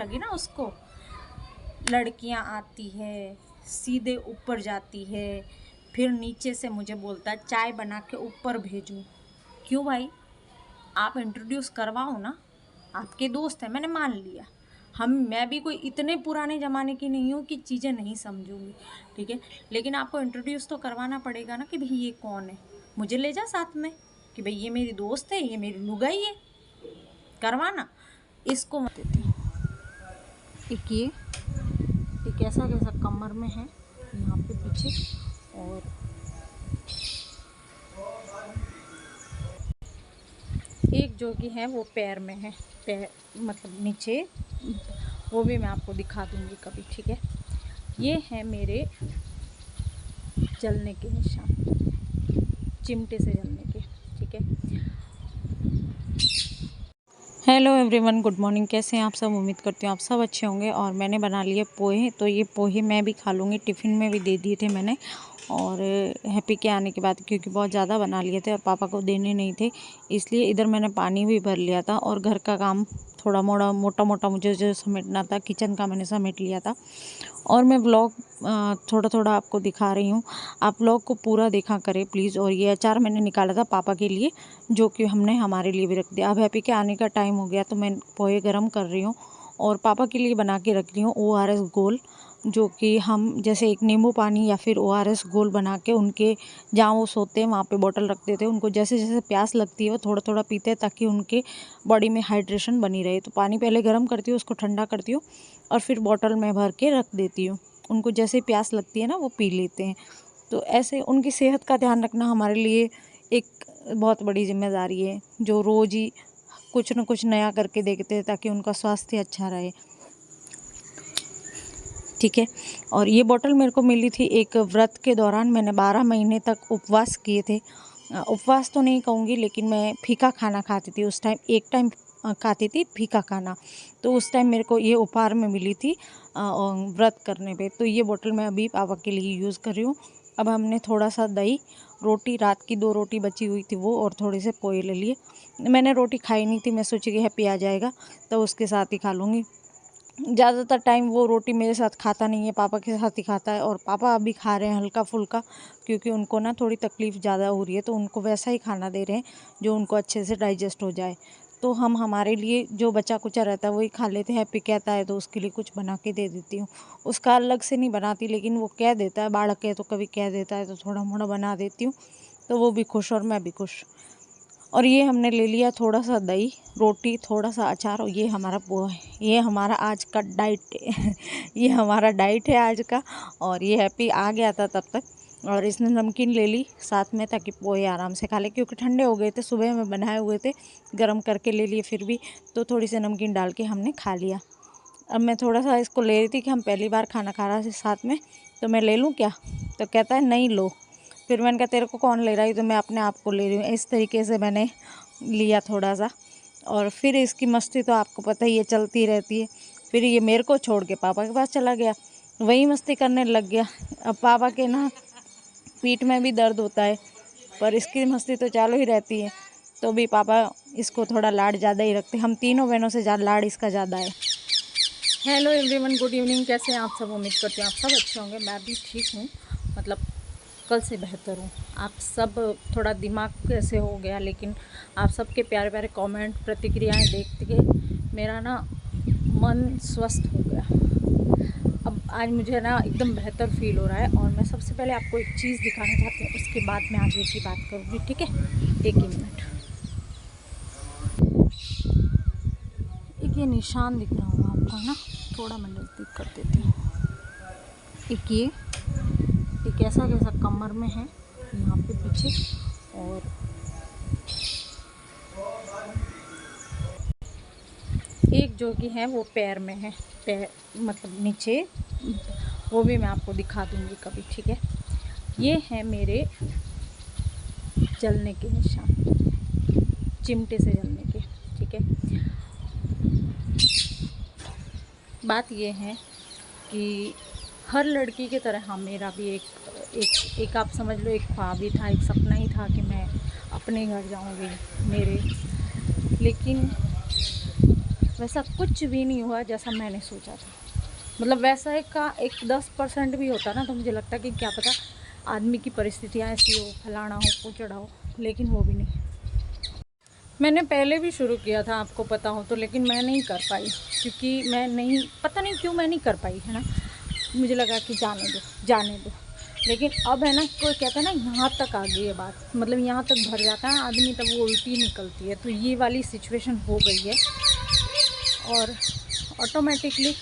लगी ना उसको। लड़कियां आती है, सीधे ऊपर जाती है, फिर नीचे से मुझे बोलता है चाय बना के ऊपर भेजो। क्यों भाई, आप इंट्रोड्यूस करवाओ ना, आपके दोस्त हैं, मैंने मान लिया। मैं भी कोई इतने पुराने ज़माने की नहीं हूँ कि चीज़ें नहीं समझूंगी, ठीक है, लेकिन आपको इंट्रोड्यूस तो करवाना पड़ेगा ना कि भाई ये कौन है, मुझे ले जा साथ में कि भाई ये मेरी दोस्त है, ये मेरी लुगाई है, करवाना। इसको मत देती हूँ। एक ऐसा कैसा कमर में है, यहाँ पे पीछे, और एक जो कि है वो पैर में है, पैर मतलब नीचे, वो भी मैं आपको दिखा दूंगी कभी, ठीक है। ये है मेरे जलने के निशान, चिमटे से जलने के, ठीक है। Hello everyone, good morning. कैसे हैं आप सब? उम्मीद करती हूँ आप सब अच्छे होंगे। और मैंने बना लिए पोहे, तो ये पोहे मैं भी खा लूँगी। टिफ़िन में भी दे दिए थे मैंने, और हैप्पी के आने के बाद, क्योंकि बहुत ज़्यादा बना लिए थे और पापा को देने नहीं थे, इसलिए इधर मैंने पानी भी भर लिया था। और घर का काम थोड़ा मोटा मोटा मुझे जो समेटना था, किचन का मैंने समेट लिया था। और मैं व्लॉग थोड़ा थोड़ा आपको दिखा रही हूँ, आप व्लॉग को पूरा देखा करें प्लीज़। और ये अचार मैंने निकाला था पापा के लिए, जो कि हमने हमारे लिए भी रख दिया। अब हैप्पी के आने का टाइम हो गया, तो मैं पोहे गरम कर रही हूँ और पापा के लिए बना के रख रही हूँ ORS गोल, जो कि हम जैसे एक नींबू पानी या फिर ORS गोल बना के उनके, जहाँ वो सोते हैं वहाँ पे बॉटल रख देते हैं। उनको जैसे जैसे प्यास लगती है वो थोड़ा थोड़ा पीते हैं, ताकि उनके बॉडी में हाइड्रेशन बनी रहे। तो पानी पहले गर्म करती हूँ, उसको ठंडा करती हूँ, और फिर बॉटल में भर के रख देती हूँ। उनको जैसे प्यास लगती है ना, वो पी लेते हैं। तो ऐसे उनकी सेहत का ध्यान रखना हमारे लिए एक बहुत बड़ी जिम्मेदारी है, जो रोज़ ही कुछ न कुछ नया करके देखते हैं, ताकि उनका स्वास्थ्य अच्छा रहे, ठीक है। और ये बॉटल मेरे को मिली थी एक व्रत के दौरान। मैंने 12 महीने तक उपवास किए थे। उपवास तो नहीं कहूँगी, लेकिन मैं फीका खाना खाती थी उस टाइम। एक टाइम खाती थी फीका खाना, तो उस टाइम मेरे को ये उपहार में मिली थी व्रत करने पे। तो ये बॉटल मैं अभी पापा के लिए यूज़ कर रही हूँ। अब हमने थोड़ा सा दही, रोटी, रात की 2 रोटी बची हुई थी वो, और थोड़े से पोहे ले लिए। मैंने रोटी खाई नहीं थी, मैं सोची कि हैप्पी आ जाएगा तो उसके साथ ही खा लूँगी। ज़्यादातर टाइम वो रोटी मेरे साथ खाता नहीं है, पापा के साथ ही खाता है। और पापा अभी खा रहे हैं हल्का फुल्का, क्योंकि उनको ना थोड़ी तकलीफ़ ज़्यादा हो रही है, तो उनको वैसा ही खाना दे रहे हैं जो उनको अच्छे से डाइजेस्ट हो जाए। तो हम हमारे लिए जो बचा कुचा रहता है वही खा लेते हैं। हैप्पी कहता है तो उसके लिए कुछ बना के दे देती हूँ। उसका अलग से नहीं बनाती, लेकिन वो कह देता है, बालक है तो कभी कह देता है, तो थोड़ा मोड़ा बना देती हूँ, तो वो भी खुश और मैं भी खुश। और ये हमने ले लिया थोड़ा सा दही, रोटी, थोड़ा सा अचार, और ये हमारा पोहा है। ये हमारा आज का डाइट ये हमारा डाइट है आज का। और ये हैप्पी आ गया था तब तक, और इसने नमकीन ले ली साथ में, ताकि पोहे आराम से खा ले, क्योंकि ठंडे हो गए थे, सुबह में बनाए हुए थे, गरम करके ले लिए फिर भी, तो थोड़ी सी नमकीन डाल के हमने खा लिया। अब मैं थोड़ा सा इसको ले रही थी कि हम पहली बार खाना खा रहा है साथ में, तो मैं ले लूँ क्या? तो कहता है नहीं लो। फिर मैंने कहा तेरे को कौन ले रहा है, तो मैं अपने आप को ले रही हूँ। इस तरीके से मैंने लिया थोड़ा सा। और फिर इसकी मस्ती तो आपको पता ही है, चलती रहती है। फिर ये मेरे को छोड़ के पापा के पास चला गया, वही मस्ती करने लग गया। अब पापा के ना पीठ में भी दर्द होता है, पर इसकी मस्ती तो चालू ही रहती है। तो भी पापा इसको थोड़ा लाड ज़्यादा ही रखते हैं। हम तीनों बहनों से लाड इसका ज़्यादा है। Hello everyone, good evening. कैसे हैं आप सब? उम्मीद करती हूँ आप सब अच्छे होंगे। मैं भी ठीक हूँ, मतलब कल से बेहतर हूँ। आप सब थोड़ा दिमाग कैसे हो गया, लेकिन आप सबके प्यारे प्यारे कमेंट, प्रतिक्रियाएं देख के मेरा ना मन स्वस्थ हो गया। अब आज मुझे ना एकदम बेहतर फील हो रहा है। और मैं सबसे पहले आपको एक चीज़ दिखाना चाहती हूँ, उसके बाद मैं आगे की बात करूँगी, ठीक है? एक ही मिनट। एक ये निशान दिख रहा होगा आपको ना, थोड़ा मैं नज़दीक कर देती हूँ। एक ऐसा कैसा कमर में है, यहाँ पे पीछे, और एक जो कि है वो पैर में है, पैर मतलब नीचे, वो भी मैं आपको दिखा दूंगी कभी, ठीक है। ये है मेरे जलने के निशान, चिमटे से जलने के, ठीक है। बात ये है कि हर लड़की की तरह हाँ, मेरा भी एक आप समझ लो, एक ख्वाब ही था, एक सपना ही था कि मैं अपने घर जाऊंगी मेरे। लेकिन वैसा कुछ भी नहीं हुआ जैसा मैंने सोचा था। मतलब वैसा एक 10% भी होता ना तो मुझे लगता कि क्या पता आदमी की परिस्थितियाँ ऐसी हो, फलाना हो, पूछड़ा हो, लेकिन वो भी नहीं। मैंने पहले भी शुरू किया था आपको पता हो तो, लेकिन मैं नहीं कर पाई क्योंकि मैं नहीं, पता नहीं क्यों मैं नहीं कर पाई, है ना। मुझे लगा कि जाने दो जाने दो। लेकिन अब है ना, कोई कहता है ना यहाँ तक आ गई है बात, मतलब यहाँ तक भर जाता है आदमी तब वो उल्टी निकलती है। तो ये वाली सिचुएशन हो गई है और ऑटोमेटिकली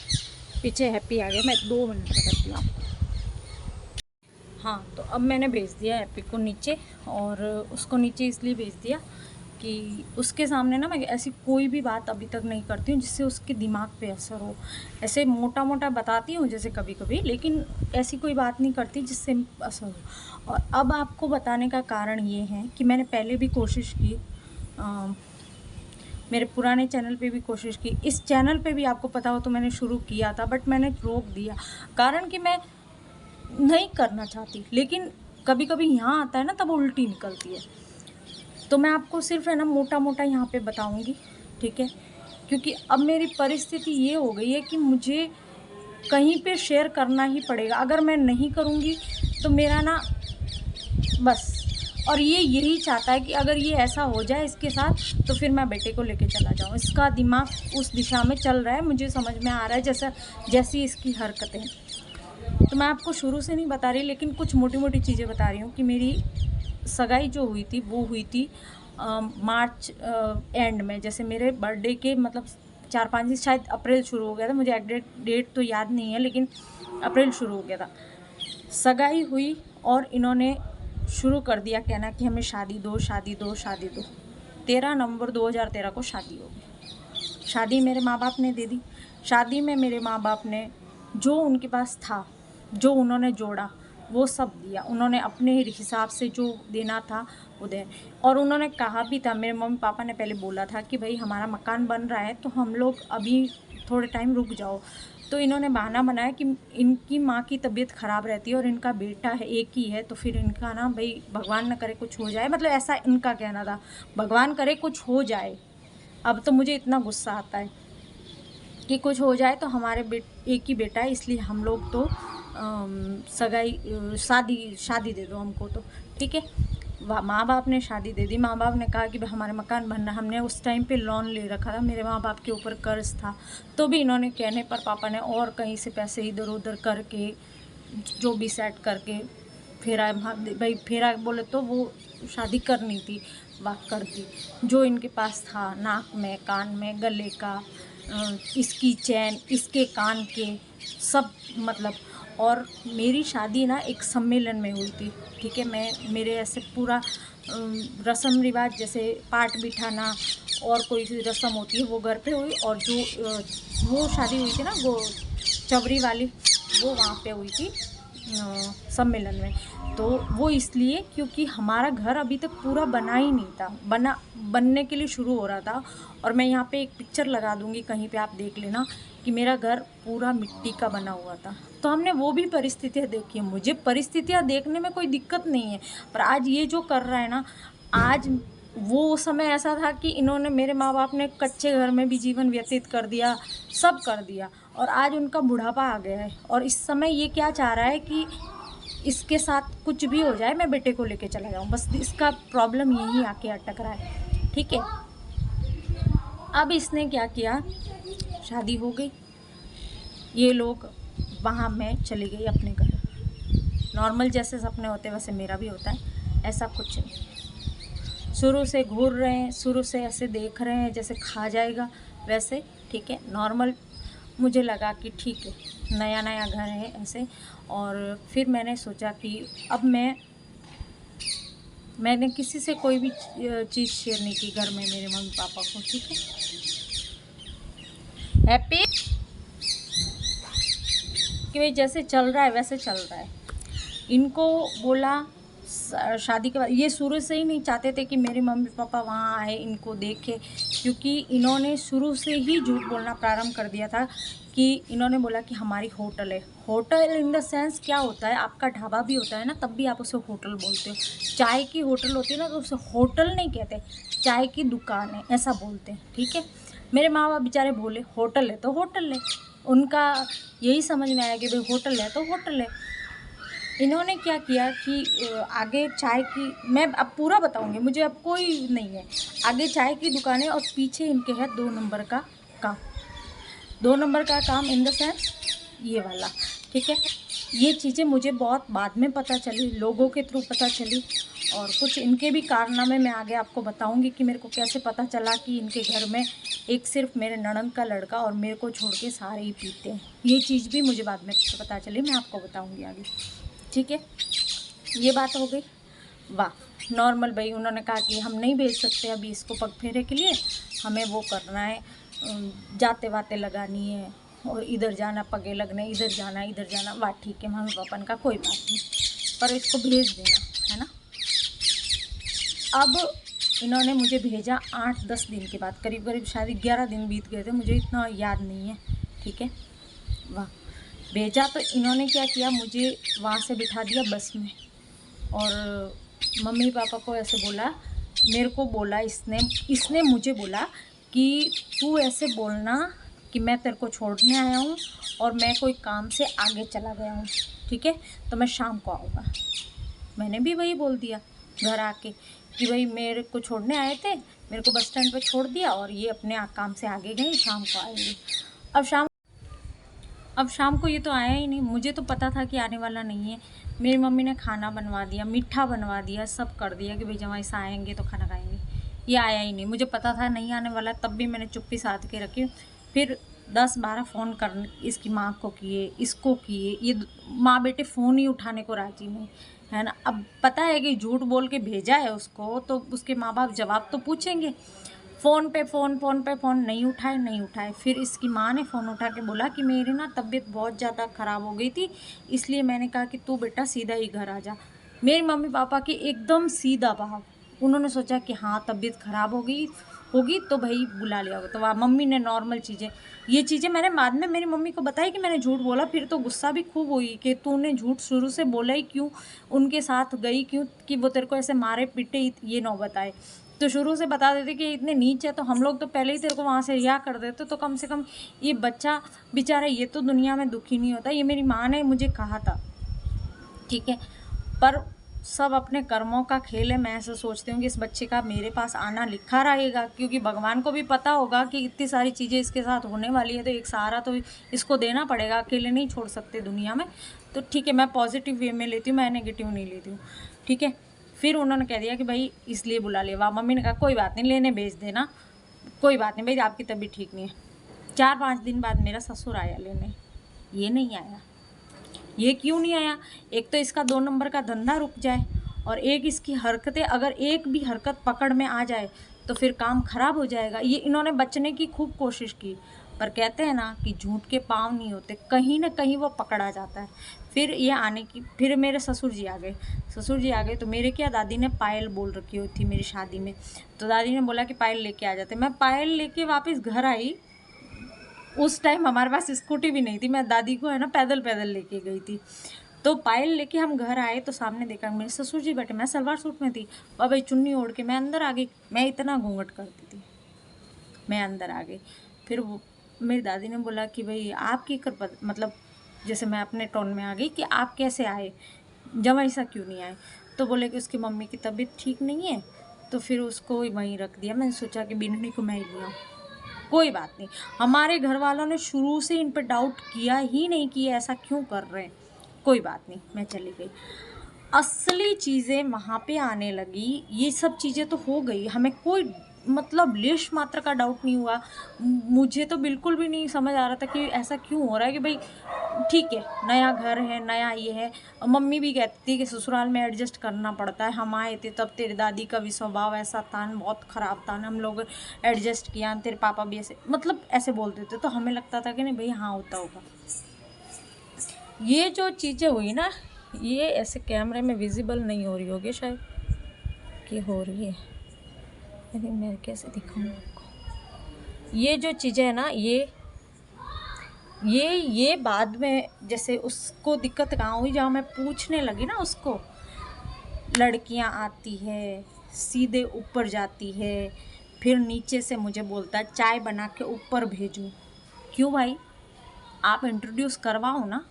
पीछे हैप्पी आ गया। मैं 2 मिनट में करती हूँ आपको। हाँ, तो अब मैंने भेज दिया हैप्पी को नीचे, और उसको नीचे इसलिए भेज दिया कि उसके सामने ना मैं ऐसी कोई भी बात अभी तक नहीं करती हूँ जिससे उसके दिमाग पे असर हो। ऐसे मोटा मोटा बताती हूँ जैसे कभी कभी, लेकिन ऐसी कोई बात नहीं करती जिससे असर हो। और अब आपको बताने का कारण ये है कि मैंने पहले भी कोशिश की, मेरे पुराने चैनल पे भी कोशिश की, इस चैनल पे भी आपको पता हो तो मैंने शुरू किया था, बट मैंने रोक दिया कारण कि मैं नहीं करना चाहती। लेकिन कभी कभी यहाँ आता है ना तब उल्टी निकलती है। तो मैं आपको सिर्फ है ना मोटा मोटा यहाँ पे बताऊँगी, ठीक है, क्योंकि अब मेरी परिस्थिति ये हो गई है कि मुझे कहीं पे शेयर करना ही पड़ेगा। अगर मैं नहीं करूँगी तो मेरा ना बस, और ये यही चाहता है कि अगर ये ऐसा हो जाए इसके साथ तो फिर मैं बेटे को लेके चला जाऊँ। इसका दिमाग उस दिशा में चल रहा है, मुझे समझ में आ रहा है जैसी इसकी हरकतें। तो मैं आपको शुरू से नहीं बता रही, लेकिन कुछ मोटी मोटी चीज़ें बता रही हूँ कि मेरी सगाई जो हुई थी वो हुई थी मार्च एंड में। जैसे मेरे बर्थडे के मतलब 4-5 दिन, शायद अप्रैल शुरू हो गया था, मुझे एग्जैक्ट डेट तो याद नहीं है, लेकिन अप्रैल शुरू हो गया था। सगाई हुई और इन्होंने शुरू कर दिया कहना कि हमें शादी दो शादी दो शादी दो। 13 नवंबर 2013 को शादी हो गई। शादी मेरे माँ बाप ने दे दी। शादी में मेरे माँ बाप ने जो उनके पास था, जो उन्होंने जोड़ा, वो सब दिया। उन्होंने अपने हिसाब से जो देना था वो दे। और उन्होंने कहा भी था, मेरे मम्मी पापा ने पहले बोला था कि भाई हमारा मकान बन रहा है तो हम लोग अभी थोड़े टाइम रुक जाओ। तो इन्होंने बहाना बनाया कि इनकी माँ की तबीयत ख़राब रहती है और इनका बेटा है, एक ही है, तो फिर इनका ना भाई भगवान न करे कुछ हो जाए, मतलब ऐसा इनका कहना था, भगवान करे कुछ हो जाए। अब तो मुझे इतना गुस्सा आता है कि कुछ हो जाए तो हमारे एक ही बेटा है, इसलिए हम लोग तो शादी दे दो हमको, तो ठीक है। माँ बाप ने शादी दे दी। माँ बाप ने कहा कि भाई हमारे मकान बन रहा। हमने उस टाइम पे लोन ले रखा था, मेरे माँ बाप के ऊपर कर्ज था, तो भी इन्होंने कहने पर पापा ने और कहीं से पैसे इधर उधर करके जो भी सेट करके फेरा, भाई फेरा बोले तो वो शादी करनी थी, वाह कर दी। जो इनके पास था, नाक में, कान में, गले का, इसकी चैन, इसके कान के, सब मतलब। और मेरी शादी ना एक सम्मेलन में हुई थी, ठीक है। मेरे ऐसे पूरा रस्म रिवाज जैसे पाठ बिठाना और कोई सी रस्म होती है वो घर पे हुई, और जो वो शादी हुई थी ना वो चवरी वाली, वो वहाँ पे हुई थी सम्मेलन में। तो वो इसलिए क्योंकि हमारा घर अभी तक पूरा बना ही नहीं था, बनने के लिए शुरू हो रहा था। और मैं यहाँ पे एक पिक्चर लगा दूँगी, कहीं पे आप देख लेना कि मेरा घर पूरा मिट्टी का बना हुआ था। तो हमने वो भी परिस्थितियाँ देखी हैं। मुझे परिस्थितियाँ देखने में कोई दिक्कत नहीं है, पर आज ये जो कर रहा है ना, आज वो समय ऐसा था कि इन्होंने, मेरे माँ बाप ने कच्चे घर में भी जीवन व्यतीत कर दिया, सब कर दिया, और आज उनका बुढ़ापा आ गया है। और इस समय ये क्या चाह रहा है कि इसके साथ कुछ भी हो जाए, मैं बेटे को लेके चला जाऊँ, बस इसका प्रॉब्लम यही आके अटक रहा है, ठीक है। अब इसने क्या किया, शादी हो गई, ये लोग वहाँ, मैं चली गई अपने घर। नॉर्मल जैसे सपने होते हैं वैसे मेरा भी होता है, ऐसा कुछ नहीं। शुरू से घूर रहे हैं, शुरू से ऐसे देख रहे हैं जैसे खा जाएगा वैसे, ठीक है, नॉर्मल। मुझे लगा कि ठीक है, नया नया घर है ऐसे। और फिर मैंने सोचा कि अब मैंने किसी से कोई भी चीज़ शेयर नहीं की घर में, मेरे मम्मी पापा को, ठीक है। हैप्पी कि भाई जैसे चल रहा है वैसे चल रहा है। इनको बोला शादी के बाद, ये शुरू से ही नहीं चाहते थे कि मेरे मम्मी पापा वहाँ आए, इनको देखे, क्योंकि इन्होंने शुरू से ही झूठ बोलना प्रारंभ कर दिया था। कि इन्होंने बोला कि हमारी होटल है। होटल इन द सेंस क्या होता है, आपका ढाबा भी होता है ना, तब भी आप उसे होटल बोलते हो। चाय की होटल होती है ना, तो उसे होटल नहीं कहते, चाय की दुकान है ऐसा बोलते हैं, ठीक है। मेरे माँ बाप बेचारे बोले होटल है तो होटल है, उनका यही समझ में आया कि भाई होटल है तो होटल है। इन्होंने क्या किया कि आगे चाय की, मैं अब पूरा बताऊंगी, मुझे अब कोई नहीं है, आगे चाय की दुकान है और पीछे इनके है 2 नंबर का काम। 2 नंबर का काम इन द सेंस ये वाला, ठीक है। ये चीज़ें मुझे बहुत बाद में पता चली, लोगों के थ्रू पता चली, और कुछ इनके भी कारनामे मैं आगे आपको बताऊंगी कि मेरे को कैसे पता चला कि इनके घर में एक सिर्फ मेरे ननंद का लड़का और मेरे को छोड़ के सारे ही पीते हैं। ये चीज़ भी मुझे बाद में पता चली, मैं आपको बताऊंगी आगे, ठीक है। ये बात हो गई। वाह, नॉर्मल भाई उन्होंने कहा कि हम नहीं भेज सकते अभी इसको पग फेरे के लिए, हमें वो करना है, जाते वाते लगानी है और इधर जाना पगे लगने, इधर जाना। वाह ठीक है मम्मी पापा का कोई बात नहीं, पर इसको भेज देना है ना। अब इन्होंने मुझे भेजा 8-10 दिन के बाद, करीब करीब शायद 11 दिन बीत गए थे, मुझे इतना याद नहीं है, ठीक है। वाह, भेजा तो इन्होंने क्या किया, मुझे वहाँ से बिठा दिया बस में, और मम्मी पापा को ऐसे बोला, मेरे को बोला इसने मुझे बोला कि तू ऐसे बोलना कि मैं तेरे को छोड़ने आया हूँ और मैं कोई काम से आगे चला गया हूँ, ठीक है, तो मैं शाम को आऊँगा। मैंने भी वही बोल दिया घर आके कि भाई मेरे को छोड़ने आए थे, मेरे को बस स्टैंड पे छोड़ दिया और ये अपने काम से आगे गए, शाम को आएंगे। अब शाम को ये तो आया ही नहीं, मुझे तो पता था कि आने वाला नहीं है। मेरी मम्मी ने खाना बनवा दिया, मीठा बनवा दिया, सब कर दिया कि भाई जब ऐसा आएंगे तो खाना खाएंगे। ये आया ही नहीं, मुझे पता था नहीं आने वाला, तब भी मैंने चुप्पी साध के रखी। फिर 10-12 फ़ोन कर इसकी माँ को किए, इसको किए, ये माँ बेटे फ़ोन ही उठाने को राजी नहीं है ना। अब पता है कि झूठ बोल के भेजा है उसको, तो उसके माँ बाप जवाब तो पूछेंगे। फ़ोन पे फ़ोन नहीं उठाए। फिर इसकी माँ ने फ़ोन उठा के बोला कि मेरी ना तबीयत बहुत ज़्यादा ख़राब हो गई थी, इसलिए मैंने कहा कि तू बेटा सीधा ही घर आ जा। मेरे मम्मी पापा की एकदम सीधा भाव, उन्होंने सोचा कि हाँ तबीयत ख़राब होगी तो भाई बुला लिया होगा। तो वहाँ मम्मी ने नॉर्मल चीज़ें, ये चीज़ें मैंने बाद में मेरी मम्मी को बताई कि मैंने झूठ बोला। फिर तो गुस्सा भी खूब हुई कि तूने झूठ शुरू से बोला ही क्यों, उनके साथ गई क्यों कि वो तेरे को ऐसे मारे पीटे, ये नौबत आए। तो शुरू से बता देते कि इतने नीच है तो हम लोग तो पहले ही तेरे को वहाँ से रिहा कर देते, तो कम से कम ये बच्चा बेचारा ये तो दुनिया में दुखी नहीं होता। ये मेरी माँ ने मुझे कहा था, ठीक है। पर सब अपने कर्मों का खेल है। मैं ऐसा सोचती हूँ कि इस बच्चे का मेरे पास आना लिखा रहेगा, क्योंकि भगवान को भी पता होगा कि इतनी सारी चीज़ें इसके साथ होने वाली है, तो एक सहारा तो इसको देना पड़ेगा, अकेले नहीं छोड़ सकते दुनिया में। तो ठीक है, मैं पॉजिटिव वे में लेती हूँ, मैं नेगेटिव नहीं लेती हूँ, ठीक है। फिर उन्होंने कह दिया कि भाई इसलिए बुला लिया। मम्मी ने कहा कोई बात नहीं, लेने भेज देना, कोई बात नहीं भाई, आपकी तबीयत ठीक नहीं है। 4-5 दिन बाद मेरा ससुर आया लेने, ये नहीं आया। ये क्यों नहीं आया? एक तो इसका 2 नंबर का धंधा रुक जाए, और एक इसकी हरकतें, अगर एक भी हरकत पकड़ में आ जाए तो फिर काम खराब हो जाएगा। ये इन्होंने बचने की खूब कोशिश की, पर कहते हैं ना कि झूठ के पाँव नहीं होते, कहीं ना कहीं वो पकड़ा जाता है। फिर ये आने की, फिर मेरे ससुर जी आ गए। तो मेरे क्या दादी ने पायल बोल रखी हुई थी मेरी शादी में, तो दादी ने बोला कि पायल लेके आ जाते। मैं पायल लेके वापस घर आई। उस टाइम हमारे पास स्कूटी भी नहीं थी, मैं दादी को है ना पैदल लेके गई थी। तो पायल लेके हम घर आए तो सामने देखा मेरे ससुर जी बैठे, मैं सलवार सूट में थी, और भाई चुन्नी ओढ़ के मैं अंदर आ गई। मैं इतना घूंघट करती थी, मैं अंदर आ गई। फिर वो मेरी दादी ने बोला कि भाई आपकी मतलब जैसे मैं अपने टोन में आ गई कि आप कैसे आए, जब ऐसा क्यों नहीं आए। तो बोले कि उसकी मम्मी की तबीयत ठीक नहीं है, तो फिर उसको वहीं रख दिया। मैंने सोचा कि बिन्नी को मैं ही लिया, कोई बात नहीं। हमारे घर वालों ने शुरू से इन पर डाउट किया ही नहीं कि ये ऐसा क्यों कर रहे हैं, कोई बात नहीं, मैं चली गई। असली चीज़ें वहाँ पे आने लगी, ये सब चीज़ें तो हो गई, हमें कोई मतलब लेश मात्र का डाउट नहीं हुआ। मुझे तो बिल्कुल भी नहीं समझ आ रहा था कि ऐसा क्यों हो रहा है कि भाई ठीक है, नया घर है, नया ये है। मम्मी भी कहती थी कि ससुराल में एडजस्ट करना पड़ता है, हम आए थे तब तेरी दादी का भी स्वभाव ऐसा था, बहुत ख़राब था, हम लोग एडजस्ट किया, तेरे पापा भी ऐसे मतलब ऐसे बोलते थे। तो हमें लगता था कि नहीं भाई हाँ होता होगा। ये जो चीज़ें हुई ना, ये ऐसे कैमरे में विजिबल नहीं हो रही होगी शायद, कि हो रही है, अरे मैं कैसे दिखाऊँ आपको। ये जो चीज़ें है ना, ये बाद में जैसे उसको दिक्कत कहाँ हुई, जहाँ मैं पूछने लगी ना उसको, लड़कियाँ आती है सीधे ऊपर जाती है, फिर नीचे से मुझे बोलता है चाय बना के ऊपर भेजो। क्यों भाई, आप इंट्रोड्यूस करवाओ ना,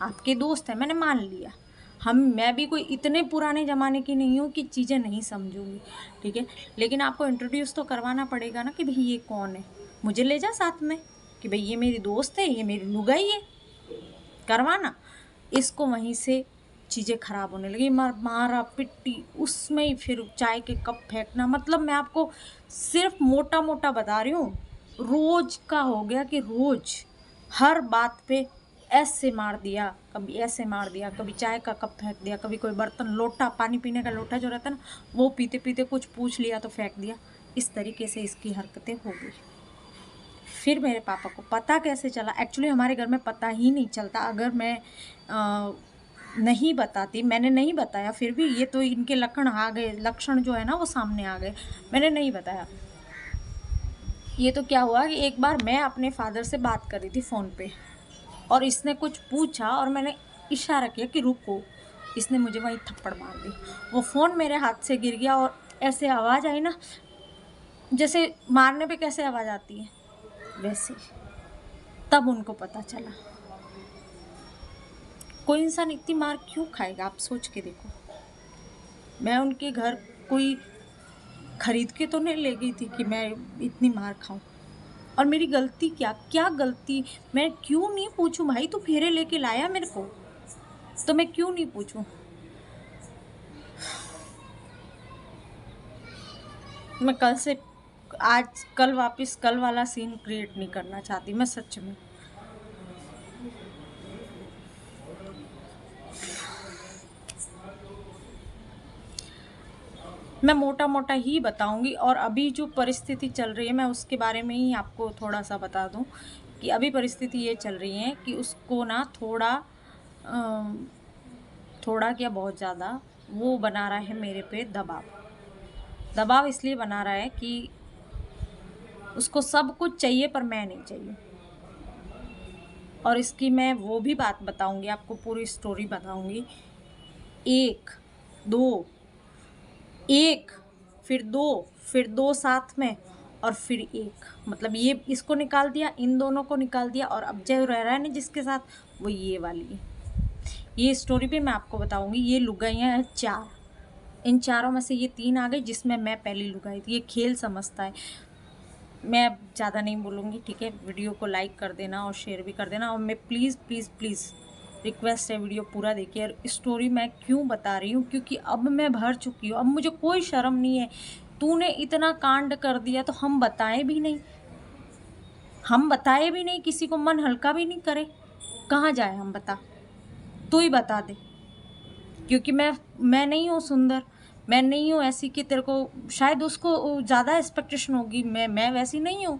आपके दोस्त हैं, मैंने मान लिया। मैं भी कोई इतने पुराने ज़माने की नहीं हूँ कि चीज़ें नहीं समझूंगी, ठीक है, लेकिन आपको इंट्रोड्यूस तो करवाना पड़ेगा ना कि भाई ये कौन है, मुझे ले जा साथ में कि भाई ये मेरी दोस्त है, ये मेरी लुगाई है, करवाना। इसको वहीं से चीज़ें ख़राब होने लगी, मारा पिट्टी, उसमें ही फिर चाय के कप फेंकना। मतलब मैं आपको सिर्फ मोटा मोटा बता रही हूँ, रोज़ का हो गया कि रोज़ हर बात पे ऐसे मार दिया, कभी ऐसे मार दिया, कभी चाय का कप फेंक दिया, कभी कोई बर्तन, लोटा, पानी पीने का लोटा जो रहता है ना, वो पीते पीते कुछ पूछ लिया तो फेंक दिया। इस तरीके से इसकी हरकतें हो गई। फिर मेरे पापा को पता कैसे चला, एक्चुअली हमारे घर में पता ही नहीं चलता, अगर मैं नहीं बताती, मैंने नहीं बताया, फिर भी ये तो इनके लक्षण जो है ना वो सामने आ गए, मैंने नहीं बताया। ये तो क्या हुआ कि एक बार मैं अपने फादर से बात कर रही थी फ़ोन पे, और इसने कुछ पूछा और मैंने इशारा किया कि रुको, इसने मुझे वहीं थप्पड़ मार दी। वो फ़ोन मेरे हाथ से गिर गया और ऐसे आवाज़ आई ना, जैसे मारने पे कैसे आवाज़ आती है वैसे। तब उनको पता चला। कोई इंसान इतनी मार क्यों खाएगा, आप सोच के देखो। मैं उनके घर कोई खरीद के तो नहीं ले गई थी कि मैं इतनी मार खाऊं। और मेरी गलती क्या गलती, मैं क्यों नहीं पूछूं भाई, तू फेरे लेके लाया मेरे को, तो मैं क्यों नहीं पूछूं। मैं कल वापस कल वाला सीन क्रिएट नहीं करना चाहती मैं, सच में। मैं मोटा मोटा ही बताऊंगी, और अभी जो परिस्थिति चल रही है मैं उसके बारे में ही आपको थोड़ा सा बता दूं कि अभी परिस्थिति ये चल रही है कि उसको ना थोड़ा क्या बहुत ज़्यादा वो बना रहा है मेरे पे दबाव इसलिए बना रहा है कि उसको सब कुछ चाहिए पर मैं नहीं चाहिए। और इसकी मैं वो भी बात बताऊंगी आपको, पूरी स्टोरी बताऊंगी। एक फिर दो साथ में, और फिर एक, मतलब ये इसको निकाल दिया, इन दोनों को निकाल दिया, और अब जो रह रहा है ना जिसके साथ, वो ये वाली है। ये स्टोरी भी मैं आपको बताऊंगी। ये लुगाइयाँ हैं 4, इन चारों में से ये 3 आ गई, जिसमें मैं पहली लुगाई थी। ये खेल समझता है। मैं अब ज़्यादा नहीं बोलूँगी, ठीक है। वीडियो को लाइक कर देना और शेयर भी कर देना, और मैं प्लीज़ प्लीज़ प्लीज़ रिक्वेस्ट है, वीडियो पूरा देखिए। और स्टोरी मैं क्यों बता रही हूँ, क्योंकि अब मैं भर चुकी हूँ, अब मुझे कोई शर्म नहीं है। तूने इतना कांड कर दिया तो हम बताए भी नहीं, किसी को मन हल्का भी नहीं करे। कहाँ जाए हम, बता, तू ही बता दे। क्योंकि मैं नहीं हूँ सुंदर, मैं नहीं हूँ ऐसी कि तेरे को शायद उसको ज़्यादा एक्सपेक्टेशन होगी, मैं वैसी नहीं हूँ।